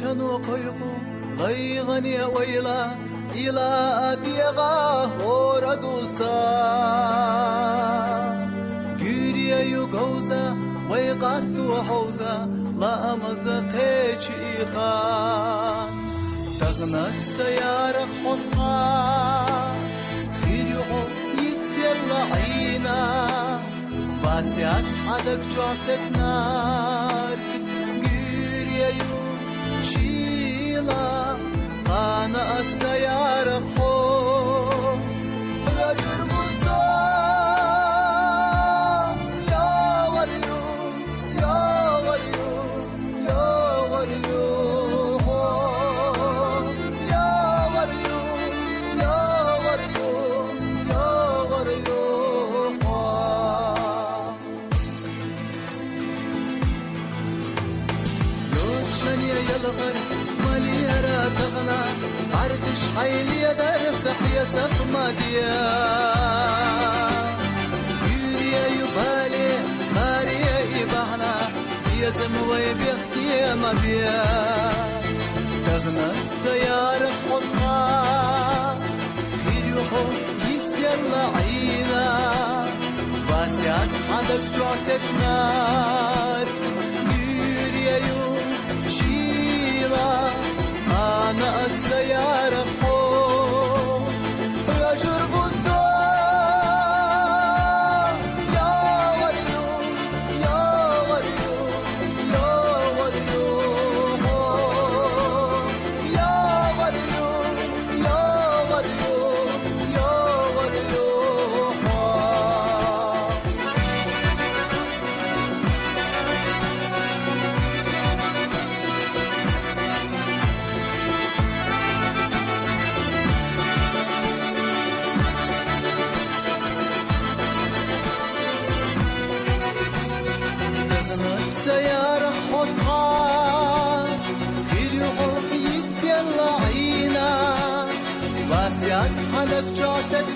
شنو قيقو غيغني ويلا إلى أديغا هوردوسا جيريا يغوزا ويقاستو حوزا لا أمزقيش إيخان تغنت سيارة خصها خيريو يتسيلا عينا باسيات حدك جاست نار جيريا شيلا قانات سيارة خو يا جرموزا يا وريو يا وريو يا وريو يا وريو يا وريو يا وريو لوتشني يا الغر مليارة تغنى عرفش حيلي درفتح يا سقمة ديا يوريا يبالي ماريا يبهنا يا زموي بيختي ما بيا تغنى السيارة خصها في يوحو يتسيلا عينا باسيات حدك جوست نار يوريا شيلا أنا السيارة خو يا جربوزا يا وريو يا وريو يا وريو يا وريو يا وريو يا وريو سيارة خصها في اليوم يتسيلا عينا باسيات حدك جاست